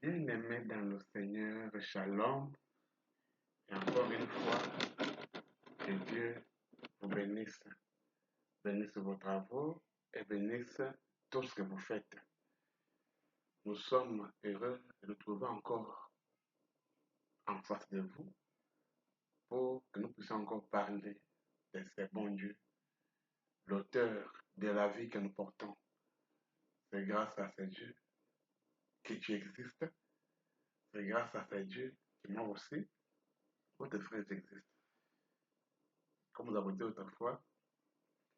Bien-aimés dans le Seigneur, Shalom, et encore une fois, que Dieu vous bénisse vos travaux et bénisse tout ce que vous faites. Nous sommes heureux de nous trouver encore en face de vous pour que nous puissions encore parler de ce bon Dieu, l'auteur de la vie que nous portons. C'est grâce à ce Dieu que tu existes, c'est grâce à ce Dieu que moi aussi, votre frère, j'existe. Comme nous avons dit autrefois,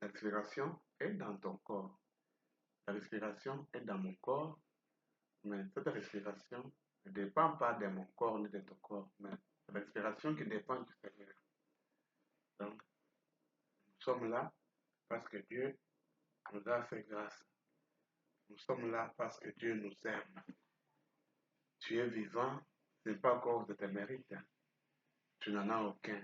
la respiration est dans ton corps. La respiration est dans mon corps, mais cette respiration ne dépend pas de mon corps ni de ton corps, mais c'est la respiration qui dépend du Seigneur. Donc, nous sommes là parce que Dieu nous a fait grâce. Nous sommes là parce que Dieu nous aime. Tu es vivant, ce n'est pas à cause de tes mérites. Tu n'en as aucun.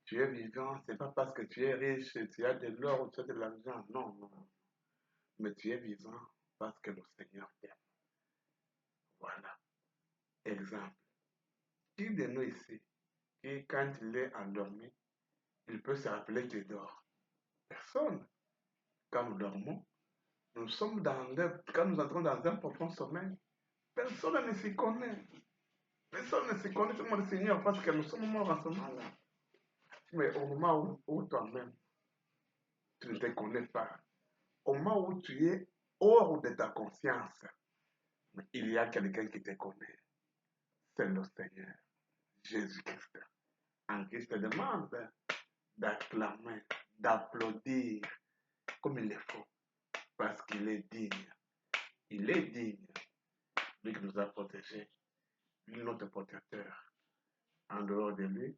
Tu es vivant, ce n'est pas parce que tu es riche, tu as de l'or ou tu as de l'argent. Non, non. Mais tu es vivant parce que le Seigneur t'aime. Voilà. Exemple. Qui de nous ici, qui quand il est endormi, il peut se rappeler qu'il dort? Personne. Quand nous dormons, quand nous entrons dans un profond sommeil, personne ne s'y connaît. Personne ne s'y connaît, tout le monde s'ignore parce que nous sommes morts en ce moment-là. Mais au moment où toi-même, tu ne te connais pas, au moment où tu es hors de ta conscience, mais il y a quelqu'un qui te connaît. C'est le Seigneur, Jésus-Christ. En Christ te demande d'acclamer, d'applaudir comme il le faut, parce qu'il est digne. Il est digne, lui qui nous a protégés, lui notre protecteur. En dehors de lui,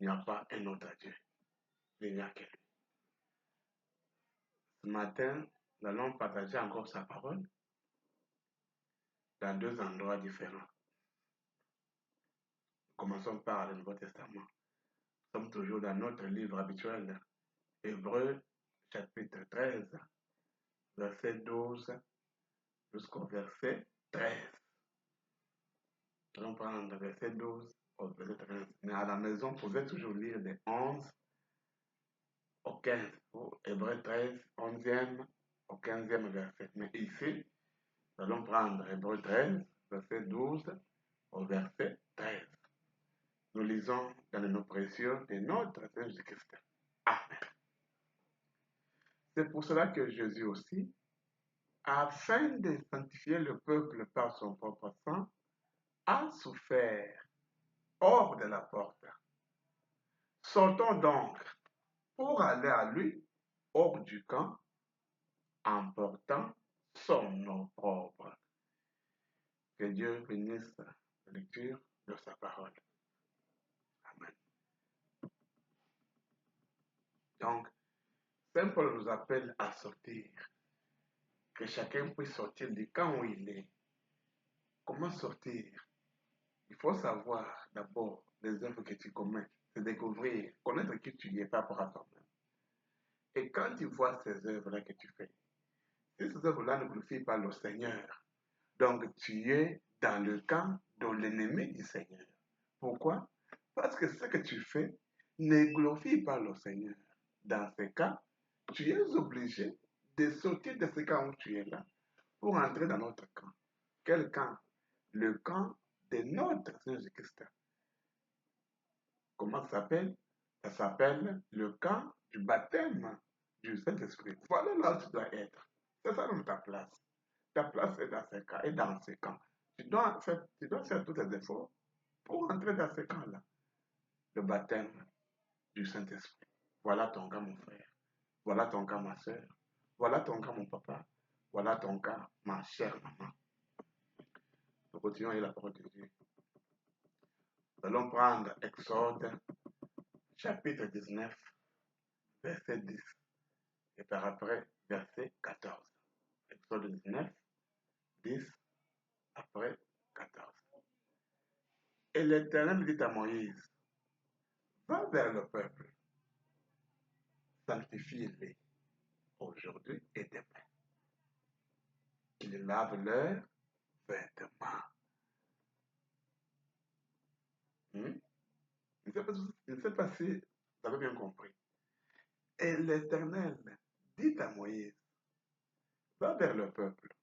il n'y a pas un autre Dieu. Il n'y a que lui. Ce matin, nous allons partager encore sa parole dans deux endroits différents. Commençons par le Nouveau Testament. Nous sommes toujours dans notre livre habituel, Hébreux, chapitre 13, verset 12 jusqu'au verset 13. Nous allons prendre le verset 12 au verset 13. Mais à la maison, vous pouvez toujours lire de 11 au 15. Hébreux 13, 11e au 15e verset. Mais ici, nous allons prendre Hébreux 13, verset 12 au verset 13. Nous lisons dans le nom précieux de notre Seigneur Jésus-Christ. Amen. C'est pour cela que Jésus aussi, afin de sanctifier le peuple par son propre sang, a souffert hors de la porte. Sortons donc pour aller à lui hors du camp en portant son opprobre. Que Dieu bénisse la lecture de sa parole. Amen. Donc, Saint Paul nous appelle à sortir. Que chacun puisse sortir du camp où il est. Comment sortir? Il faut savoir d'abord les œuvres que tu commets, se découvrir, connaître qui tu es par rapport à toi-même. Et quand tu vois ces œuvres-là que tu fais, si ces œuvres-là ne glorifient pas le Seigneur, donc tu es dans le camp de l'ennemi du Seigneur. Pourquoi? Parce que ce que tu fais ne glorifie pas le Seigneur. Dans ce cas, tu es obligé de sortir de ce camp où tu es là pour entrer dans notre camp. Quel camp? Le camp de notre Seigneur Jésus-Christ. Comment ça s'appelle? Ça s'appelle le camp du baptême du Saint-Esprit. Voilà là où tu dois être. C'est ça même ta place. Ta place est dans ce camp, et dans ce camp. Tu dois faire tous tes efforts pour entrer dans ce camp-là. Le baptême du Saint-Esprit. Voilà ton cas, mon frère. Voilà ton cas, ma soeur. Voilà ton cas, mon papa. Voilà ton cas, ma chère maman. Nous continuons avec la parole de Dieu. Nous allons prendre Exode, chapitre 19, verset 10. Et par après, verset 14. Exode 19, 10, après 14. Et l'Éternel dit à Moïse, va vers le peuple, sanctifie-les aujourd'hui et demain. Qu'ils lavent leurs vêtements. Hmm? Je ne sais pas si vous avez bien compris. Et l'Éternel dit à Moïse, va vers le peuple,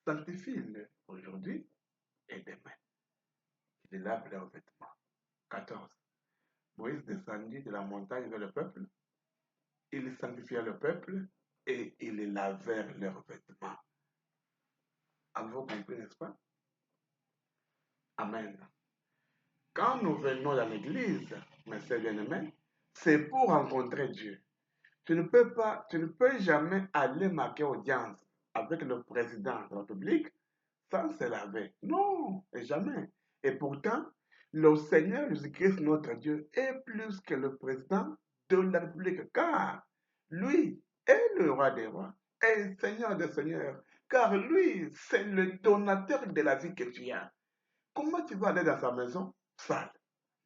sanctifie-le aujourd'hui et demain. Il lave leurs vêtements. 14. Moïse descendit de la montagne vers le peuple, il sanctifia le peuple et ils lavèrent leurs vêtements. Avez-vous compris, n'est-ce pas? Amen. Quand nous venons dans l'église, mes sœurs bien-aimés, c'est pour rencontrer Dieu. Tu ne peux jamais aller marquer audience avec le président de la République sans se laver. Non, et jamais. Et pourtant, le Seigneur Jésus-Christ, notre Dieu, est plus que le président de la République, car lui est le roi des rois et Seigneur des seigneurs, car lui, c'est le donateur de la vie que tu as. Comment tu vas aller dans sa maison sale?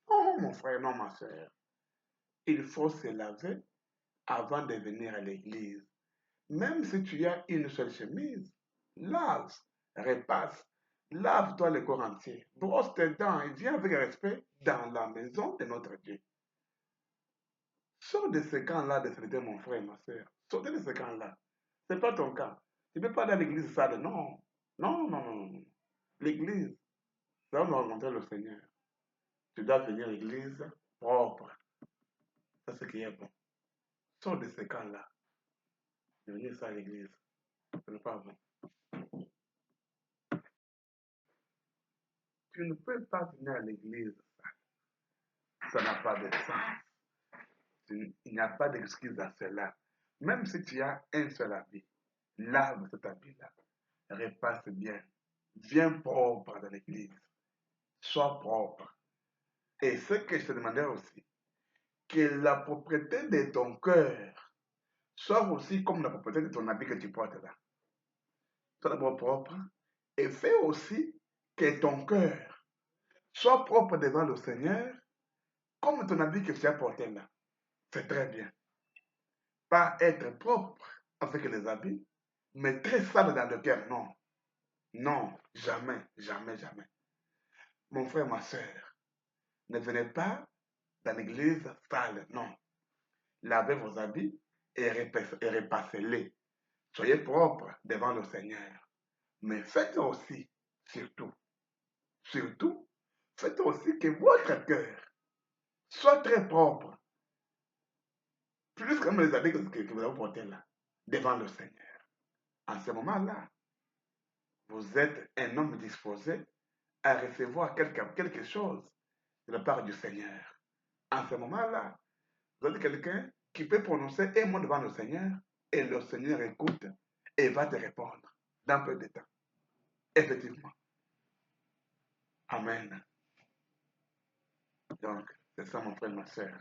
Non, mon frère, non, ma soeur. Il faut se laver avant de venir à l'église. Même si tu as une seule chemise, lave, repasse, lave-toi le corps entier, brosse tes dents et viens avec respect dans la maison de notre Dieu. Sors de ce camp-là de solitaire, mon frère et ma soeur. Sortez de ce camp-là. Ce n'est pas ton cas. Tu ne peux pas aller à l'église sale. Non. Non, non, non, non. L'église, ça va nous rencontrer le Seigneur. Tu dois venir à l'église propre. C'est ce qui est bon. Sors de ce camp-là. Venir ça à l'église. Ce n'est pas bon. Tu ne peux pas venir à l'église. Ça n'a pas de sens. Il n'y a pas d'excuse à cela. Même si tu as un seul habit, lave cet habit-là. Repasse bien. Viens propre dans l'église. Sois propre. Et ce que je te demandais aussi, que la propriété de ton cœur soit aussi comme la propriété de ton habit que tu portes là. Sois d'abord propre et fais aussi que ton cœur soit propre devant le Seigneur comme ton habit que tu as porté là. C'est très bien. Pas être propre avec les habits, mais très sale dans le cœur. Non. Non. Jamais. Jamais. Jamais. Mon frère, ma soeur, ne venez pas dans l'église sale. Non. Lavez vos habits et repassez-les. Soyez propre devant le Seigneur. Mais faites aussi, surtout, faites aussi que votre cœur soit très propre. Plus comme les habits que vous avez portés là, devant le Seigneur. En ce moment-là, vous êtes un homme disposé à recevoir quelque chose de la part du Seigneur. En ce moment-là, vous êtes quelqu'un qui peut prononcer un mot devant le Seigneur et le Seigneur écoute et va te répondre dans peu de temps. Effectivement. Amen. Donc, c'est ça mon frère, ma soeur.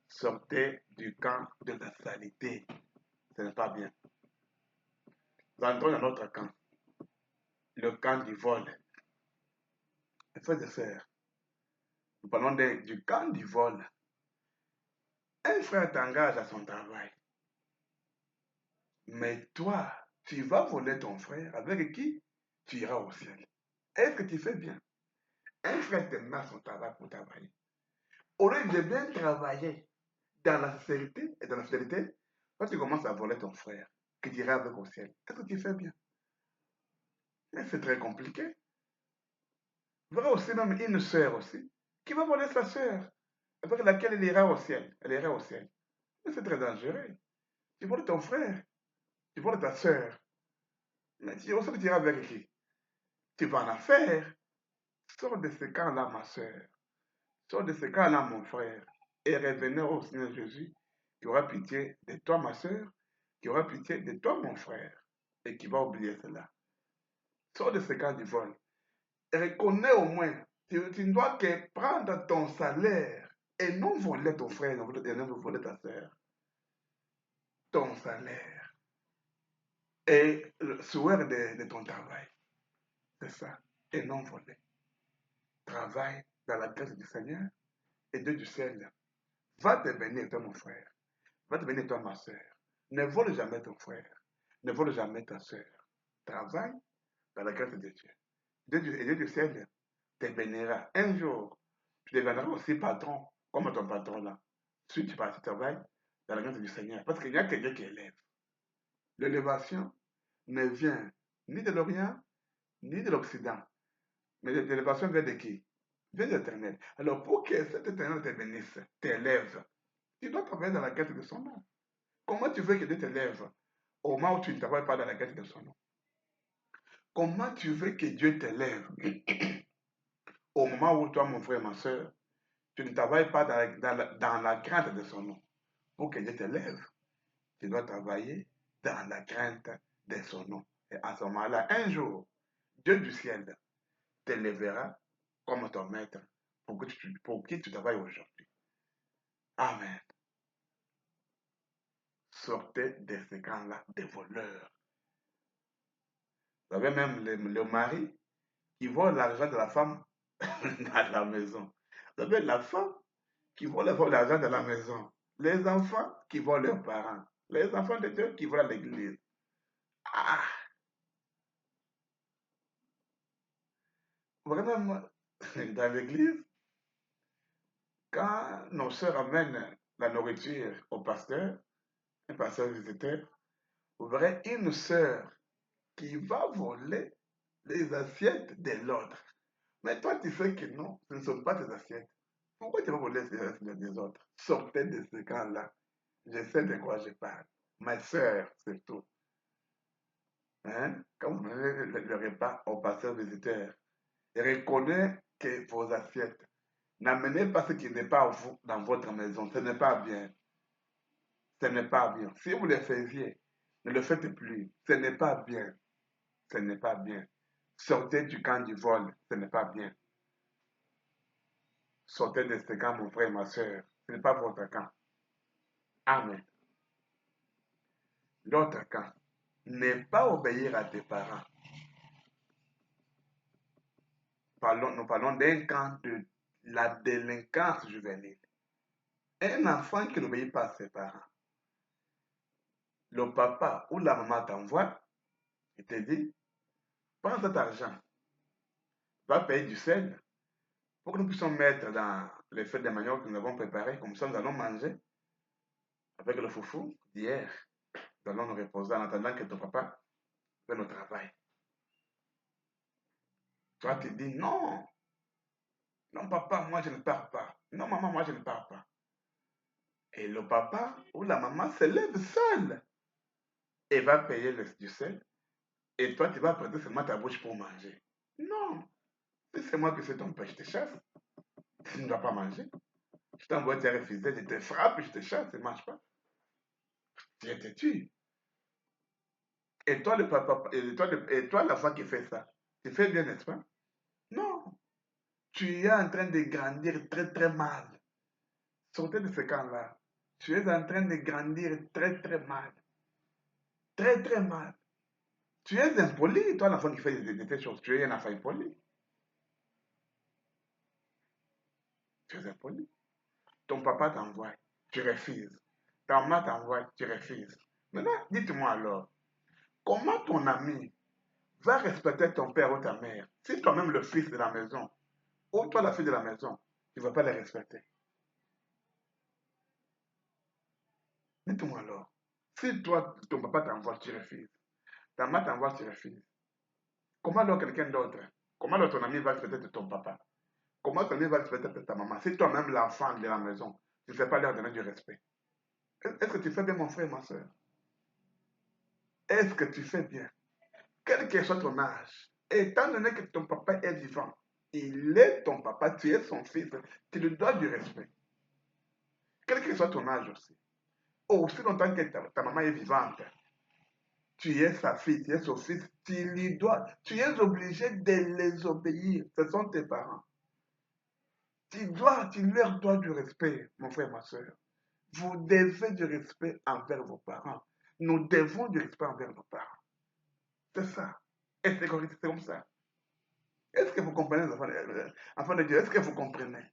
Sortez du camp de la saleté. Ce n'est pas bien. Nous entrons dans notre camp. Le camp du vol. Frères et sœurs, nous parlons du camp du vol. Un frère t'engage à son travail. Mais toi, tu vas voler ton frère avec qui tu iras au ciel. Est-ce que tu fais bien? Un frère te met à son travail pour travailler. Au lieu de bien travailler dans la sincérité et dans la fidélité, quand tu commences à voler ton frère, qui tu iras avec au ciel, est-ce que tu fais bien? Mais c'est très compliqué. Il y aura aussi même une sœur aussi, qui va voler sa sœur, avec laquelle elle ira au ciel. Elle ira au ciel. Mais c'est très dangereux. Tu voles ton frère, tu voles ta sœur. Mais tu aussi tu iras avec qui? Tu vas en affaire. Sors de ce camp-là, ma sœur. Sors de ce camp-là, mon frère. Et revenez au Seigneur Jésus, qui aura pitié de toi, ma sœur, qui aura pitié de toi, mon frère, et qui va oublier cela. Sors de ce camp du vol. Et reconnais au moins, tu ne dois que prendre ton salaire et non voler ton frère, et non voler ta sœur. Ton salaire et le souhait de ton travail. C'est ça. Et non voler. Travaille dans la grâce du Seigneur et Dieu du ciel va te bénir, toi, mon frère. Va te bénir, toi, ma soeur. Ne vole jamais ton frère. Ne vole jamais ta soeur. Travaille dans la grâce de Dieu. Dieu du ciel te bénira. Un jour, tu deviendras aussi patron, comme ton patron là. Si tu travailles dans la grâce du Seigneur. Parce qu'il n'y a que Dieu qui élève. L'élévation ne vient ni de l'Orient, ni de l'Occident. Mais l'élévation vient de qui? Vient de l'Éternel. Alors pour que cet Éternel te bénisse, t'élève, tu dois travailler dans la grâce de son nom. Comment tu veux que Dieu t'élève au moment où tu ne travailles pas dans la grâce de son nom? Comment tu veux que Dieu t'élève au moment où toi, mon frère, ma soeur, tu ne travailles pas dans la crainte de son nom? Pour que Dieu t'élève, tu dois travailler dans la crainte de son nom. Et à ce moment-là, un jour, Dieu du ciel t'élèvera comme ton maître pour qui tu travailles aujourd'hui. Amen. Sortez de ces camps-là, des voleurs. Vous avez même le mari qui vole l'argent de la femme dans la maison. Vous avez la femme qui vole l'argent de la maison. Les enfants qui volent leurs parents. Les enfants de Dieu qui volent à l'église. Ah, vraiment, dans l'église, quand nos sœurs amènent la nourriture au pasteur, un pasteur visiteur, vous verrez une sœur qui va voler les assiettes de l'autre. Mais toi, tu sais que non, ce ne sont pas tes assiettes. Pourquoi tu vas voler les assiettes des autres? Sortez de ce camp-là. Je sais de quoi je parle. Ma sœur, c'est tout. Hein? Quand vous menez le repas au pasteur visiteur, reconnaissez que vos assiettes, n'amenez pas ce qui n'est pas vous dans votre maison. Ce n'est pas bien. Ce n'est pas bien. Si vous le faisiez, ne le faites plus. Ce n'est pas bien. Ce n'est pas bien. Sortez du camp du vol. Ce n'est pas bien. Sortez de ce camp, mon frère et ma soeur. Ce n'est pas votre camp. Amen. L'autre camp, ne pas obéir à tes parents. Nous parlons d'un camp de la délinquance juvénile. Un enfant qui n'obéit pas à ses parents. Le papa ou la maman t'envoie et te dit, prends cet argent, va payer du sel pour que nous puissions mettre dans les fêtes de manioc que nous avons préparées. Comme ça, nous allons manger avec le foufou d'hier. Nous allons nous reposer en attendant que ton papa fasse le travail. Toi, tu dis, non, non, papa, moi, je ne pars pas. Non, maman, moi, je ne pars pas. Et le papa ou la maman se lève seul et va payer du sel. Et toi, tu vas prêter seulement ta bouche pour manger. Non, si c'est moi qui fais ton père, je te chasse. Tu ne dois pas manger. Je t'envoie te refuser, je te frappe, je te chasse, tu ne manges pas. Je te tue. Et toi, le papa, et toi, l'enfant qui fait ça, tu fais bien, n'est-ce pas? Non. Tu es en train de grandir très, très mal. Sortez de ce camp-là. Tu es en train de grandir très, très mal. Très, très mal. Tu es impoli, toi, l'enfant qui fait de telles choses. Tu es un enfant impoli. Tu es impoli. Ton papa t'envoie, tu refuses. Ta maman t'envoie, tu refuses. Maintenant, dites-moi alors, comment ton ami va respecter ton père ou ta mère si toi-même le fils de la maison ou toi la fille de la maison, tu ne vas pas les respecter? Dites-moi alors, si toi, ton papa t'envoie, tu refuses. Ta maman t'envoie, tu refuses. Comment alors quelqu'un d'autre, comment alors ton ami va respecter ton papa? Comment ton ami va respecter ta maman si toi-même l'enfant de la maison, tu ne sais pas leur donner du respect? Est-ce que tu fais bien mon frère, ma soeur? Est-ce que tu fais bien? Quel que soit ton âge, étant donné que ton papa est vivant, il est ton papa, tu es son fils, tu lui dois du respect. Quel que soit ton âge aussi. Aussi longtemps que ta maman est vivante, tu es sa fille, tu es son fils, tu lui dois, tu es obligé de les obéir. Ce sont tes parents. Tu leur dois du respect, mon frère, ma soeur. Vous devez du respect envers vos parents. Nous devons du respect envers nos parents. C'est ça. Et c'est comme ça. Est-ce que vous comprenez, enfants de Dieu? Est-ce que vous comprenez?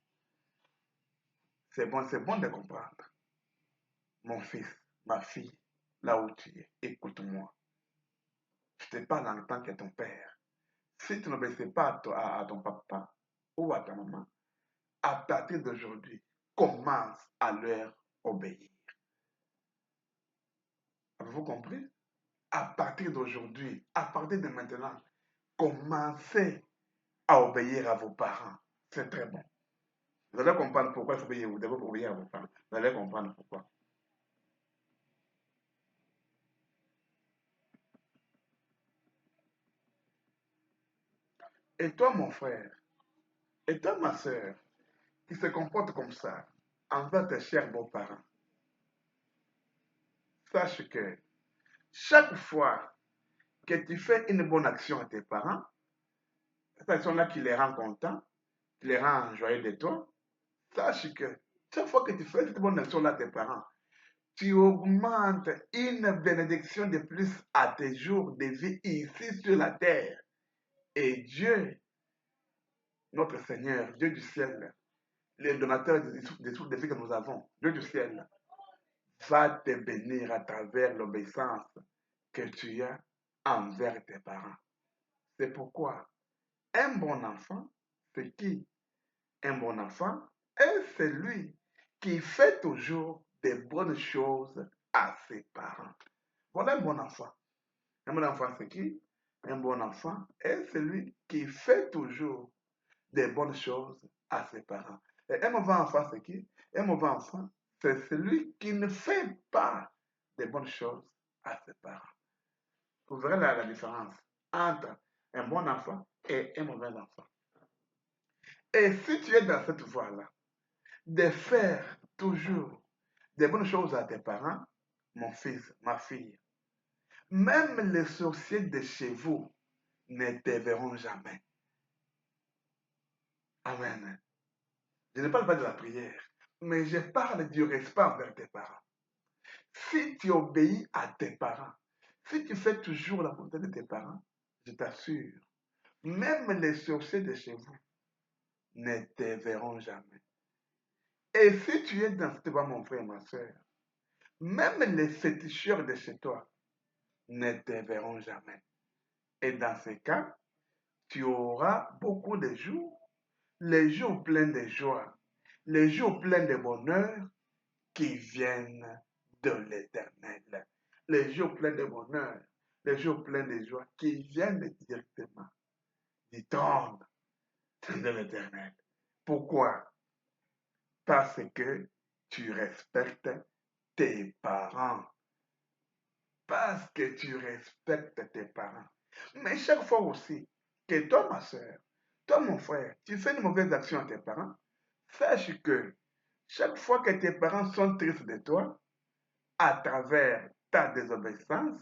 C'est bon de comprendre. Mon fils, ma fille, là où tu es, écoute-moi. Je te parle en tant que ton père. Si tu n'obéissais pas à ton papa ou à ta maman, à partir d'aujourd'hui, commence à leur obéir. Avez-vous compris? À partir d'aujourd'hui, à partir de maintenant, commencez à obéir à vos parents. C'est très bon. Vous allez comprendre pourquoi il faut obéir. Vous devez obéir à vos parents. Vous allez comprendre pourquoi. Et toi, mon frère, et toi, ma soeur, qui se comporte comme ça envers tes chers beaux-parents, sache que chaque fois que tu fais une bonne action à tes parents, cette action-là qui les rend contents, qui les rend joyeux de toi, sache que chaque fois que tu fais cette bonne action-là à tes parents, tu augmentes une bénédiction de plus à tes jours de vie ici sur la terre. Et Dieu, notre Seigneur, Dieu du ciel, le donateur de toutes les vies que nous avons, Dieu du ciel, va te bénir à travers l'obéissance que tu as envers tes parents. C'est pourquoi un bon enfant, c'est qui? Un bon enfant est celui qui fait toujours des bonnes choses à ses parents. Voilà un bon enfant. Un bon enfant, c'est qui? Un bon enfant est celui qui fait toujours des bonnes choses à ses parents. Et un mauvais enfant, c'est qui? Un mauvais enfant, c'est celui qui ne fait pas des bonnes choses à ses parents. Vous verrez la différence entre un bon enfant et un mauvais enfant. Et si tu es dans cette voie-là, de faire toujours des bonnes choses à tes parents, mon fils, ma fille, même les sorciers de chez vous ne te verront jamais. Amen. Je ne parle pas de la prière, mais je parle du respect envers tes parents. Si tu obéis à tes parents, si tu fais toujours la volonté de tes parents, je t'assure, même les sorciers de chez vous ne te verront jamais. Et si tu es dans cette voie, mon frère et ma soeur, même les féticheurs de chez toi ne te verront jamais. Et dans ce cas, tu auras beaucoup de jours, les jours pleins de joie, les jours pleins de bonheur qui viennent de l'Éternel. Les jours pleins de bonheur, les jours pleins de joie qui viennent directement du trône de l'Éternel. Pourquoi? Parce que tu respectes tes parents. Parce que tu respectes tes parents. Mais chaque fois aussi que toi, ma soeur, toi, mon frère, tu fais une mauvaise action à tes parents, sache que chaque fois que tes parents sont tristes de toi, à travers ta désobéissance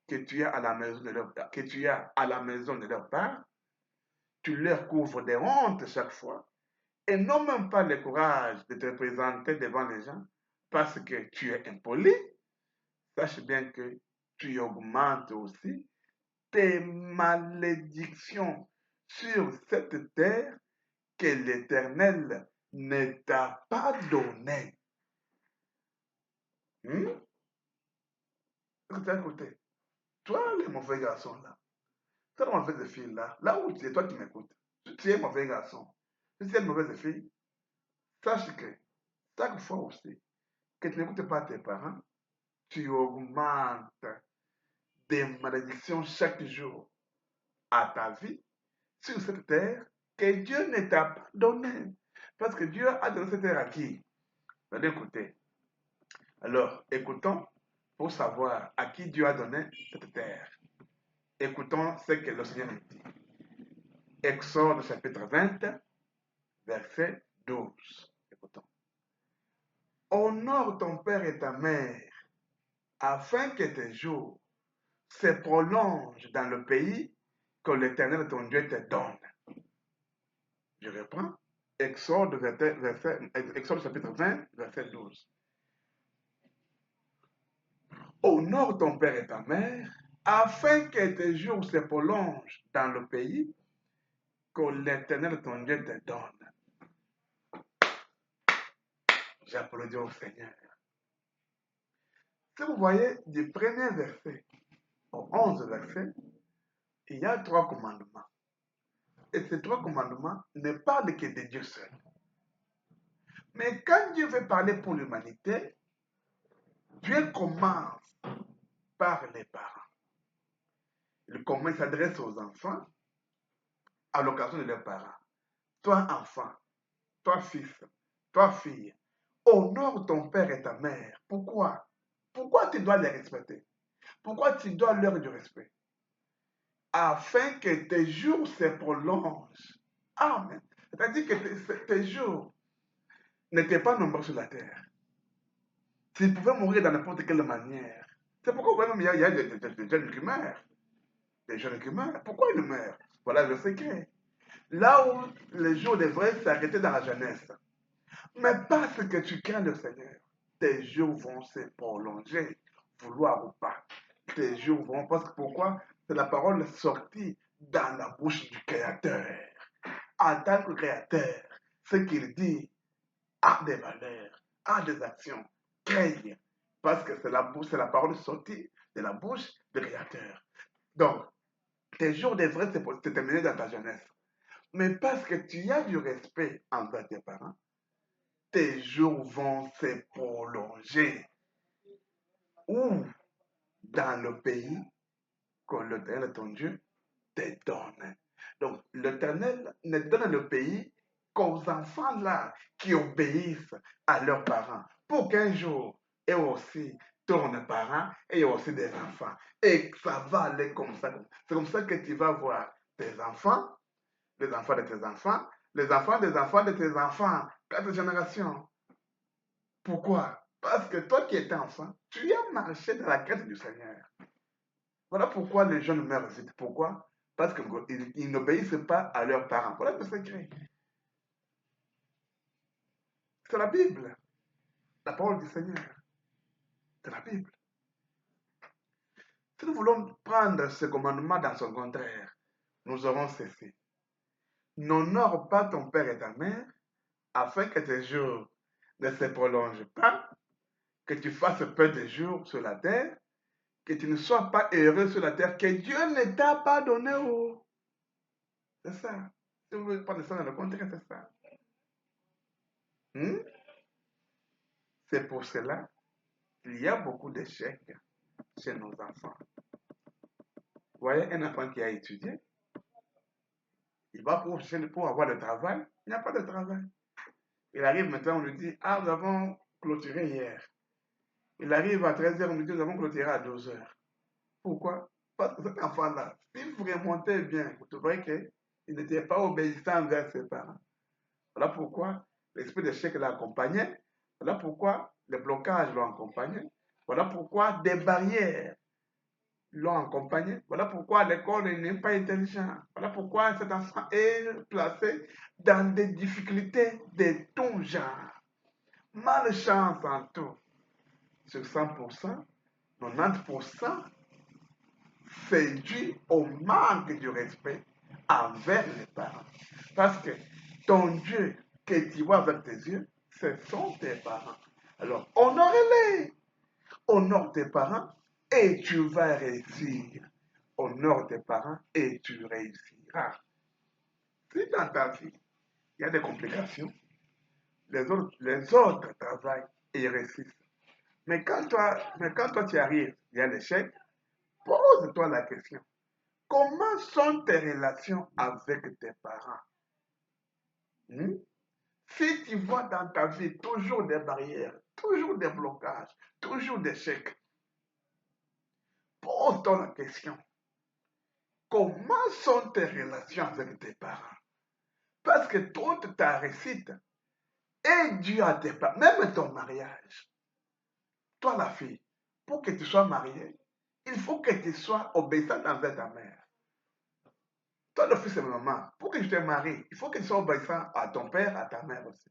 que tu as à la maison de leur part, tu leur couvres des hontes chaque fois et n'ont même pas le courage de te présenter devant les gens parce que tu es impoli. Sache bien que tu augmentes aussi tes malédictions sur cette terre que l'Éternel ne t'a pas donnée. Écoutez, toi, le mauvais garçon là, toi, la mauvaise fille là, là où tu es, toi qui m'écoutes, si tu es mauvais garçon, si tu es une mauvaise fille, sache que chaque fois aussi que tu n'écoutes pas tes parents, tu augmentes des malédictions chaque jour à ta vie sur cette terre que Dieu ne t'a pas donnée. Parce que Dieu a donné cette terre à qui? Vous allez écouter. Alors, écoutons pour savoir à qui Dieu a donné cette terre. Écoutons ce que le Seigneur nous dit. Exode chapitre 20, verset 12. Écoutons. Honore ton père et ta mère, afin que tes jours se prolongent dans le pays que l'Éternel ton Dieu te donne. Je reprends. Exode chapitre 20, verset 12. Honore ton père et ta mère, afin que tes jours se prolongent dans le pays que l'Éternel ton Dieu te donne. J'applaudis au Seigneur. Si vous voyez du premier verset au 11 verset, il y a 3 commandements. et ces 3 commandements ne parlent que de Dieu seul. Mais quand Dieu veut parler pour l'humanité, Dieu commence par les parents. Il s'adresse aux enfants à l'occasion de leurs parents. Toi, enfant, toi, fils, toi, fille, honore ton père et ta mère. Pourquoi? Pourquoi tu dois les respecter? Pourquoi tu dois leur du respect? Afin que tes jours se prolongent. Amen. C'est-à-dire que tes jours n'étaient pas nombreux sur la terre. Tu pouvais mourir de n'importe quelle manière. C'est pourquoi même il y a des jeunes qui meurent. Des jeunes qui meurent. Pourquoi ils meurent? Voilà le secret. Là où les jours devraient s'arrêter dans la jeunesse. Mais parce que tu crains le Seigneur, tes jours vont se prolonger, vouloir ou pas. Tes jours vont, parce que pourquoi? C'est la parole sortie dans la bouche du Créateur. En tant que Créateur, ce qu'il dit a des valeurs, a des actions, crée. Parce que c'est la parole sortie de la bouche du Créateur. Donc, tes jours devraient se terminer dans ta jeunesse. Mais parce que tu as du respect envers tes parents, tes jours vont se prolonger. Ou dans le pays que l'Éternel, ton Dieu, te donne. Donc, l'Éternel ne donne le pays qu'aux enfants là qui obéissent à leurs parents. Pour qu'un jour, eux aussi tournent parents et aussi des enfants. Et ça va aller comme ça. C'est comme ça que tu vas voir tes enfants, les enfants de tes enfants, les enfants des enfants de tes enfants, 4 générations. Pourquoi? Parce que toi qui étais enfant, tu as marché dans la grâce du Seigneur. Voilà pourquoi les jeunes meurent vite. Pourquoi? Parce qu'ils n'obéissent pas à leurs parents. Voilà le secret. C'est la Bible. La parole du Seigneur. C'est la Bible. Si nous voulons prendre ce commandement dans son contraire, nous aurons cessé. N'honore pas ton père et ta mère, afin que tes jours ne se prolongent pas, que tu fasses peu de jours sur la terre, que tu ne sois pas heureux sur la terre, que Dieu ne t'a pas donné. Oh. C'est ça. Si vous voulez prendre ça dans le contraire, c'est ça. Hmm? C'est pour cela qu'il y a beaucoup d'échecs chez nos enfants. Vous voyez, un enfant qui a étudié, il va pour avoir le travail, il n'y a pas de travail. Il arrive maintenant, on lui dit, ah, nous avons clôturé hier. Il arrive à 13h, on lui dit, nous avons clôturé à 12h. Pourquoi? Parce que cet enfant-là, si vous remontez bien, vous trouverez qu'il n'était pas obéissant envers ses parents. Voilà pourquoi l'esprit d'échec l'a accompagné. Voilà pourquoi les blocages l'ont accompagné. Voilà pourquoi des barrières l'ont accompagné. Voilà pourquoi l'école n'est pas intelligente. Voilà pourquoi cet enfant est placé dans des difficultés de tout genre. Malchance en tout. Sur 100%, 90%, c'est dû au manque de respect envers les parents. Parce que ton Dieu que tu vois avec tes yeux, ce sont tes parents. Alors, honore-les. Honore tes parents et tu vas réussir. Honore tes parents et tu réussiras. Si dans ta vie, il y a des complications, les autres travaillent et ils réussissent. Mais quand toi tu arrives, il y a l'échec, pose-toi la question. Comment sont tes relations avec tes parents? Hmm? Si tu vois dans ta vie toujours des barrières, toujours des blocages, toujours des échecs, pose-toi la question. Comment sont tes relations avec tes parents? Parce que toute ta réussite est due à tes parents, même ton mariage. Toi, la fille, pour que tu sois mariée, il faut que tu sois obéissante envers ta mère. Toi, le fils et maman, pour que tu te maries, il faut que tu sois obéissant à ton père, à ta mère aussi.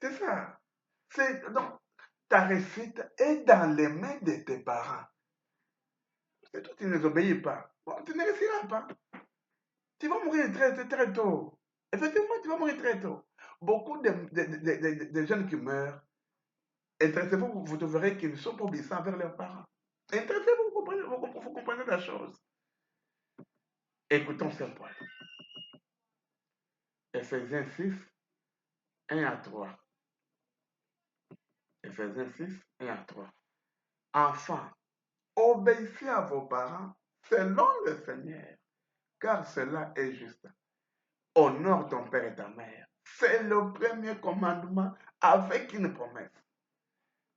C'est ça. Donc, ta réussite est dans les mains de tes parents. Si toi, tu ne les obéis pas, bon, tu ne réussiras pas. Tu vas mourir très, très tôt. Effectivement, tu vas mourir très tôt. Beaucoup de jeunes qui meurent, intéressez-vous, vous verrez qu'ils ne sont pas obéissants envers leurs parents. Intéressez-vous, vous comprenez la chose. Écoutons Saint Paul. Ephésiens 6, 1 à 3. Ephésiens 6, 1 à 3. Enfants, obéissez à vos parents selon le Seigneur, car cela est juste. Honore ton père et ta mère. C'est le premier commandement avec une promesse,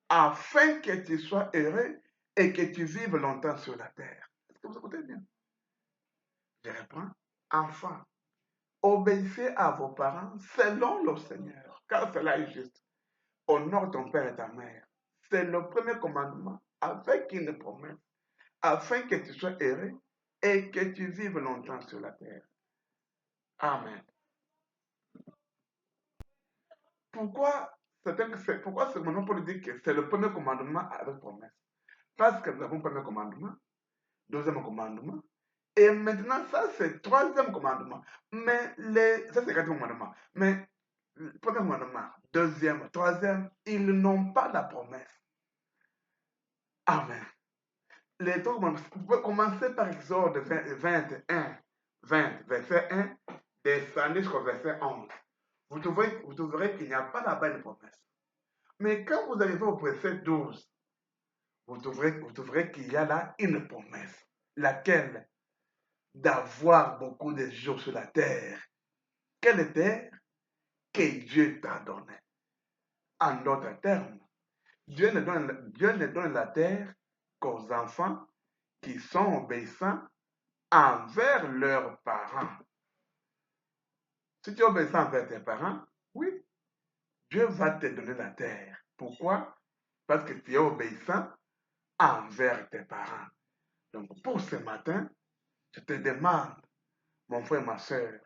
afin que tu sois heureux et que tu vives longtemps sur la terre. Est-ce que vous écoutez bien? Je reprends. Enfants, obéissez à vos parents selon le Seigneur, car cela est juste. Honore ton père et ta mère. C'est le premier commandement avec une promesse, afin que tu sois heureux et que tu vives longtemps sur la terre. Amen. Pourquoi ce moment pour dire que c'est le premier commandement avec promesse? Parce que nous avons le premier commandement, deuxième commandement, et maintenant ça c'est le troisième commandement. Mais ça c'est le quatrième commandement. Mais le premier commandement, deuxième, troisième, ils n'ont pas la promesse. Amen. Les trois commandements, vous pouvez commencer par Exode 21, 20, verset 1, descendre jusqu'au verset 11. Vous trouverez qu'il n'y a pas là-bas une promesse. Mais quand vous arrivez au verset 12, vous trouverez qu'il y a là une promesse. Laquelle? D'avoir beaucoup de jours sur la terre. Quelle terre? Que Dieu t'a donné. En d'autres termes, Dieu ne donne la terre qu'aux enfants qui sont obéissants envers leurs parents. Si tu es obéissant envers tes parents, oui, Dieu va te donner la terre. Pourquoi? Parce que tu es obéissant envers tes parents. Donc, pour ce matin, je te demande, mon frère, ma soeur,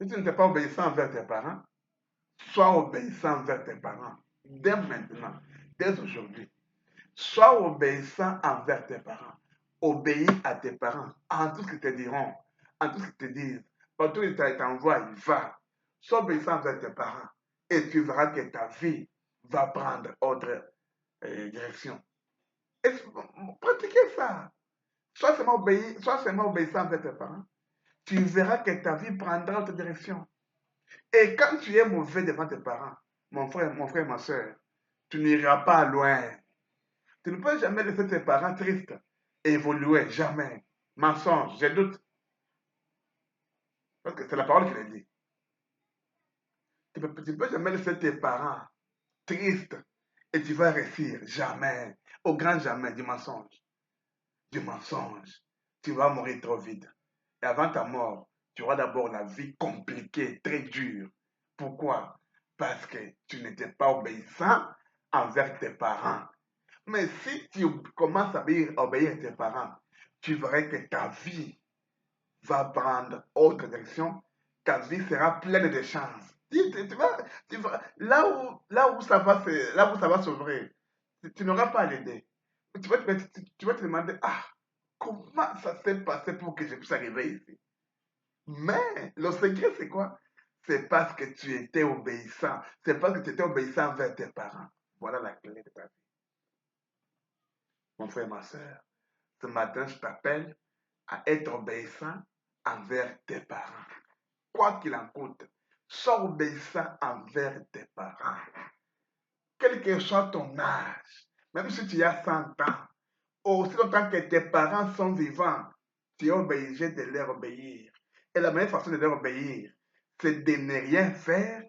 si tu n'es pas obéissant envers tes parents, sois obéissant envers tes parents. Dès maintenant, dès aujourd'hui, sois obéissant envers tes parents. Obéis à tes parents en tout ce qu'ils te diront, en tout ce qu'ils te disent. Partout où ils t'envoient, va. Sois obéissant envers tes parents et tu verras que ta vie va prendre autre direction. Pratiquez ça. Sois seulement obéissant envers tes parents. Tu verras que ta vie prendra autre direction. Et quand tu es mauvais devant tes parents, mon frère, ma soeur, tu n'iras pas loin. Tu ne peux jamais laisser tes parents tristes évoluer, jamais. Mensonge, je doute. Parce que c'est la parole qui le dit. Tu ne peux jamais laisser tes parents tristes et tu vas réussir, jamais. Au grand jamais, du mensonge. Du mensonge. Tu vas mourir trop vite. Et avant ta mort, tu auras d'abord la vie compliquée, très dure. Pourquoi? Parce que tu n'étais pas obéissant envers tes parents. Mais si tu commences à obéir à tes parents, tu verras que ta vie va prendre autre direction. Ta vie sera pleine de chances. Là où ça va s'ouvrir, tu n'auras pas l'idée. Tu vas te demander, ah, comment ça s'est passé pour que je puisse arriver ici? Mais le secret, c'est quoi? C'est parce que tu étais obéissant. C'est parce que tu étais obéissant envers tes parents. Voilà la clé de ta vie. Mon frère, ma soeur, ce matin, je t'appelle à être obéissant envers tes parents. Quoi qu'il en coûte, sois obéissant envers tes parents. Quel que soit ton âge, même si tu as 100 ans, aussi longtemps que tes parents sont vivants, tu es obligé de leur obéir. Et la meilleure façon de leur obéir, c'est de ne rien faire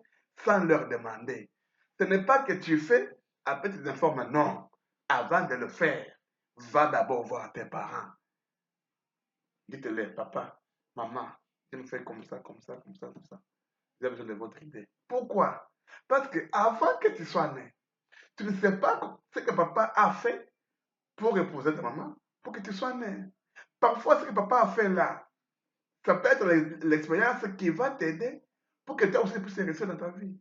sans leur demander. Ce n'est pas que tu fais, après tu t'informes, non. Avant de le faire, va d'abord voir tes parents. Dites-leur, papa, maman, je me fais comme ça, comme ça, comme ça, comme ça. J'ai besoin de votre idée. Pourquoi? Parce que avant que tu sois né, tu ne sais pas ce que papa a fait pour épouser ta maman, pour que tu sois né. Parfois, ce que papa a fait là, ça peut être l'expérience qui va t'aider pour que toi aussi puisses réussir dans ta vie.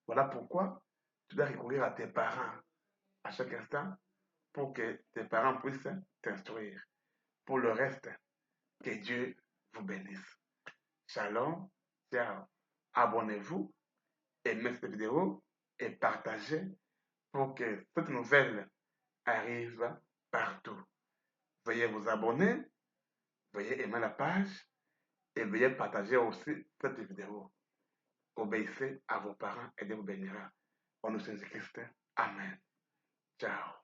Voilà pourquoi tu dois recourir à tes parents à chaque instant pour que tes parents puissent t'instruire. Pour le reste, que Dieu vous bénisse. Shalom, ciao. Abonnez-vous, aimez cette vidéo et partagez pour que cette nouvelle arrive partout. Veuillez vous abonner, veuillez aimer la page et veuillez partager aussi cette vidéo. obéissez à vos parents et Dieu vous bénira. Au nom de Jésus-Christ, Amen. Ciao.